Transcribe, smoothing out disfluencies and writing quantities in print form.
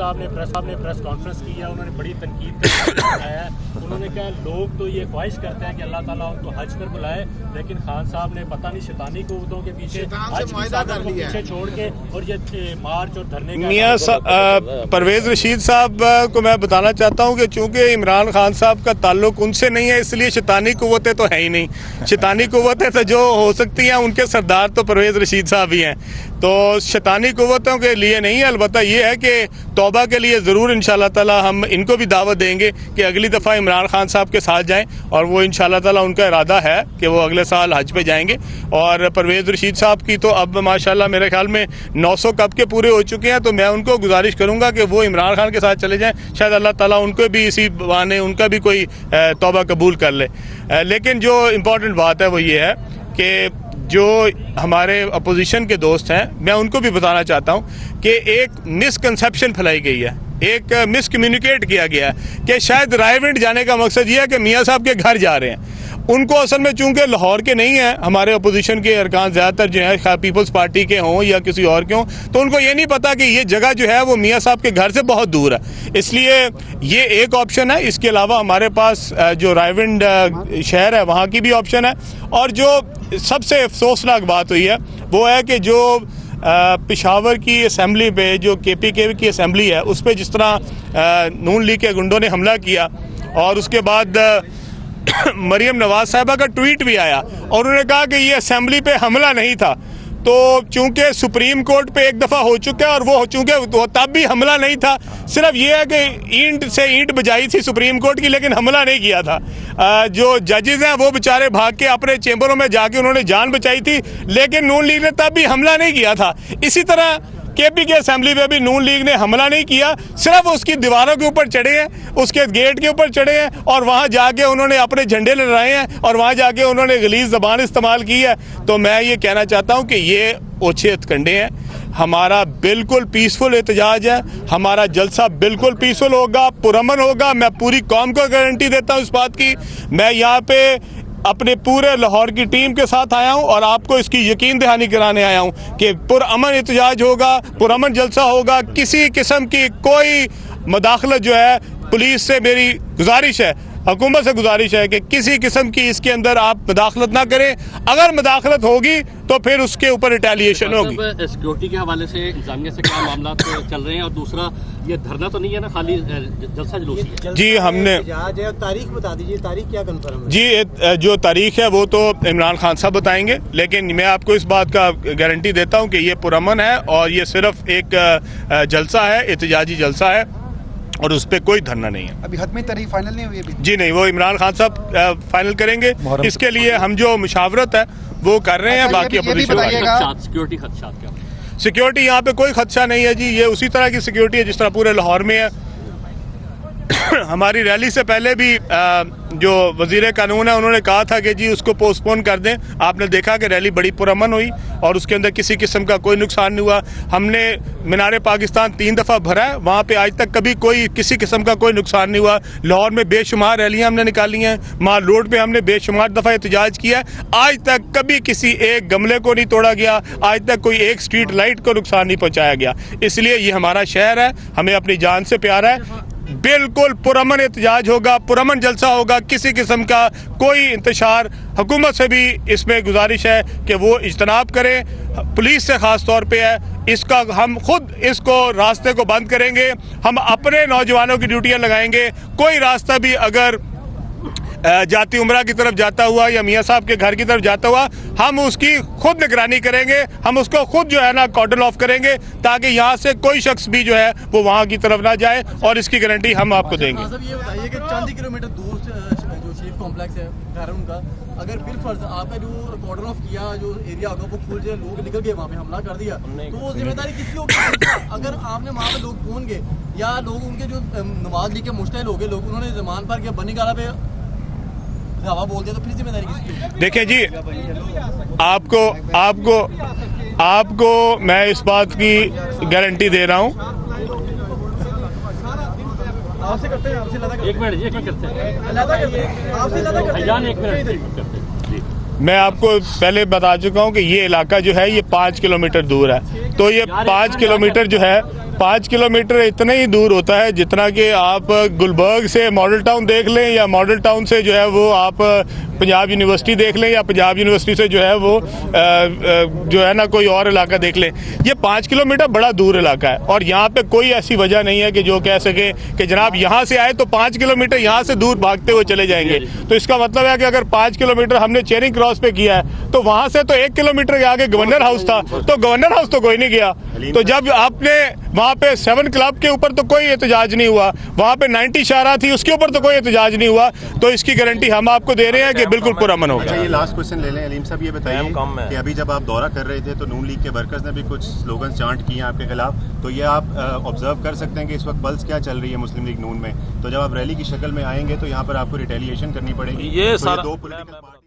साहब ने press conference की है, उन्होंने बड़ी तनकीद किया है। उन्होंने कहा लोग तो ये ख्वाहिश करते हैं कि अल्लाह ताला उनको हज पर बुलाए, लेकिन खान साहब ने पता नहीं शैतानी कुव्वतों के पीछे हज की सादत को पीछे छोड़ के और ये मार्च और धरने का मियां परवेज़ रशीद साहब को मैं बताना चाहता हूँ कि चूँकि इमरान खान साहब का ताल्लुक उनसे नहीं है, इसलिए शैतानी कुव्वतें तो है ही नहीं। शैतानी कुव्वतें तो जो हो सकती हैं उनके सरदार तो परवेज़ रशीद साहब ही हैं, तो शैतानी कुव्वतों के लिए नहीं है। अलबत्ता ये है कि तौबा के लिए ज़रूर इंशाअल्लाह ताला हम इनको भी दावत देंगे कि अगली दफ़ा इमरान खान साहब के साथ जाएं, और वो इंशाअल्लाह ताला उनका इरादा है कि वो अगले साल हज पे जाएंगे। और परवेज़ रशीद साहब की तो अब माशाल्लाह मेरे ख्याल में 900 कब के पूरे हो चुके हैं, तो मैं उनको गुजारिश करूँगा कि वो इमरान खान के साथ चले जाएँ, शायद अल्लाह ताला उनको भी इसी बहाने उनका भी कोई तौबा कबूल कर ले। लेकिन जो इम्पोर्टेंट बात है वो ये है कि जो हमारे अपोजिशन के दोस्त हैं, मैं उनको भी बताना चाहता हूँ कि एक मिसकंसेप्शन फैलाई गई है, एक मिसकम्युनिकेट किया गया है कि शायद रायविंड जाने का मकसद ये है कि मियाँ साहब के घर जा रहे हैं। उनको असल में चूंकि लाहौर के नहीं हैं, हमारे अपोजिशन के अरकान ज़्यादातर जो है पीपल्स पार्टी के हों या किसी और के हों, तो उनको ये नहीं पता कि ये जगह जो है वो मियाँ साहब के घर से बहुत दूर है। इसलिए ये एक ऑप्शन है। इसके अलावा हमारे पास जो रायविंड शहर है वहाँ की भी ऑप्शन है। और जो सबसे अफसोसनाक बात हुई है वो है कि जो पेशावर की असम्बली पे जो KPK की असम्बली है उस पर जिस तरह नून लीग के गुंडों ने हमला किया, और उसके बाद मरियम नवाज साहिबा का ट्वीट भी आया और उन्होंने कहा कि ये असेंबली पे हमला नहीं था। तो चूंकि सुप्रीम कोर्ट पे एक दफ़ा हो चुका है और वो चूंकि तब भी हमला नहीं था, सिर्फ ये है कि ईंट से ईंट बजाई थी सुप्रीम कोर्ट की, लेकिन हमला नहीं किया था। जो जजेज़ हैं वो बेचारे भाग के अपने चैम्बरों में जाके उन्होंने जान बचाई थी, लेकिन नून लीग ने तब भी हमला नहीं किया था। इसी तरह KP के असेंबली में भी नून लीग ने हमला नहीं किया, सिर्फ उसकी दीवारों के ऊपर चढ़े हैं, उसके गेट के ऊपर चढ़े हैं और वहाँ जाके उन्होंने अपने झंडे लहराए हैं और वहाँ जाके उन्होंने गलीज़ ज़बान इस्तेमाल की है। तो मैं ये कहना चाहता हूँ कि ये ओछे हथकंडे हैं। हमारा बिल्कुल पीसफुल एहतजाज है, हमारा जलसा बिल्कुल पीसफुल होगा, पुरअमन होगा। मैं पूरी कौम को गारंटी देता हूँ इस बात की। मैं यहाँ पे अपने पूरे लाहौर की टीम के साथ आया हूं और आपको इसकी यकीन दहानी कराने आया हूं कि पुरअमन एहतजाज होगा, पुरअमन जलसा होगा। किसी किस्म की कोई मुदाखलत जो है, पुलिस से मेरी गुजारिश है, हुकूमत से गुजारिश है कि किसी किस्म की इसके अंदर आप मुदाखलत ना करें। अगर मुदाखलत होगी तो फिर उसके ऊपर रिटेलिएशन होगी। सिक्योरिटी के हवाले से इंतजामिया से क्या मामला चल रहे हैं, और दूसरा ये धरना तो नहीं है ना, खाली जलसा जुलूस है? जी हमने तारीख बता दीजिए, तारीख क्या कंफर्म है? जी जो तारीख है वो तो इमरान खान साहब बताएंगे, लेकिन मैं आपको इस बात का गारंटी देता हूँ कि ये पुरअमन है और ये सिर्फ एक जलसा है, एहतजाजी जलसा है और उस पर कोई धरना नहीं है। अभी हतमी तारीख फाइनल नहीं हुई अभी? जी नहीं, वो इमरान खान साहब फाइनल करेंगे। इसके लिए हम जो मुशावरत है वो कर रहे हैं। बाकी सिक्योरिटी यहाँ पे कोई खदशा नहीं है जी, ये उसी तरह की सिक्योरिटी है जिस तरह पूरे लाहौर में है। हमारी रैली से पहले भी जो वजीर कानून है उन्होंने कहा था कि जी उसको पोस्टपोन कर दें। आपने देखा कि रैली बड़ी पुरअमन हुई और उसके अंदर किसी किस्म का कोई नुकसान नहीं हुआ। हमने मीनार पाकिस्तान 3 दफ़ा भरा है, वहाँ पे आज तक कभी कोई किसी किस्म का कोई नुकसान नहीं हुआ। लाहौर में बेशुमार रैलियाँ हमने निकाली हैं, माल रोड पे हमने बेशुमार दफ़ा एहतजाज किया है। आज तक कभी किसी एक गमले को नहीं तोड़ा गया, आज तक कोई एक स्ट्रीट लाइट को नुकसान नहीं पहुँचाया गया। इसलिए ये हमारा शहर है, हमें अपनी जान से प्यार है। बिल्कुल पुरअमन एहतजाज होगा, पुरअमन जलसा होगा, किसी किस्म का कोई इंतशार। हुकूमत से भी इसमें गुजारिश है कि वो इज्तनाब करें, पुलिस से ख़ास तौर पे है। इसका हम खुद इसको रास्ते को बंद करेंगे, हम अपने नौजवानों की ड्यूटियाँ लगाएंगे। कोई रास्ता भी अगर जाती उम्रा की तरफ जाता हुआ या मियाँ साहब के घर की तरफ जाता हुआ, हम उसकी खुद निगरानी करेंगे, हम उसको खुद जो है ना कॉर्डन ऑफ करेंगे, ताकि यहाँ से कोई शख्स भी जो है वो वहाँ की तरफ ना जाए, और इसकी गारंटी हम आपको देंगे। ये बताइए कि चंद ही किलोमीटर दूर जो शरीफ कॉम्प्लेक्स है घर उनका, अगर बिलफर्ज आपका जो कॉर्डन ऑफ किया जो एरिया होगा वो खुल जाए, लोग निकल गए वहाँ पे हमला कर दिया, तो वो जिम्मेदारी किसकी होगी? अगर आपने वहाँ पे लोग पहुँच गए या लोग उनके जो नवाज लीग के मुश्तहिल हो गए लोग, उन्होंने जमान पर या बनी गाला पे हवा बोल दिया, तो फिर जिम्मेदारी किसकी? देखिए जी, आपको मैं इस बात की गारंटी दे रहा हूँ। आपसे करते हैं, आपसे लगा एक मिनट करते हैं, मैं आपको पहले बता चुका हूँ कि ये इलाका जो है ये 5 किलोमीटर दूर है। तो ये 5 किलोमीटर जो है 5 किलोमीटर इतना ही दूर होता है जितना कि आप गुलबर्ग से मॉडल टाउन देख लें या मॉडल टाउन से जो है वो आप पंजाब यूनिवर्सिटी देख लें या पंजाब यूनिवर्सिटी से जो है वो जो है ना कोई और इलाका देख लें। ये 5 किलोमीटर बड़ा दूर इलाका है और यहाँ पे कोई ऐसी वजह नहीं है कि जो कह सके कि जनाब यहाँ से आए तो 5 किलोमीटर यहाँ से दूर भागते हुए चले जाएंगे। तो इसका मतलब है कि अगर 5 किलोमीटर हमने चेरिंग क्रॉस पे किया है तो वहाँ से तो 1 किलोमीटर के आगे गवर्नर हाउस था, तो गवर्नर हाउस तो कोई नहीं गया। तो जब आपने वहाँ पे 7 क्लब के ऊपर तो कोई एहतजाज नहीं हुआ, वहाँ पे 90 शारा थी उसके ऊपर तो कोई एहतजाज नहीं हुआ, तो इसकी गारंटी हम आपको दे रहे हैं कि बिल्कुल पुरअमन होगा। अच्छा, ये लास्ट क्वेश्चन ले लें अलीम साहब, ये बताइए कि अभी जब आप दौरा कर रहे थे तो नून लीग के वर्कर्स ने भी कुछ स्लोगन चांट किए हैं आपके खिलाफ, तो ये आप ऑब्जर्व कर सकते हैं कि इस वक्त पल्स क्या चल रही है मुस्लिम लीग नून में। तो जब आप रैली की शक्ल में आएंगे तो यहाँ पर आपको रिटेलिएशन करनी पड़ेगी। ये तो सारा दो पॉलिटिकल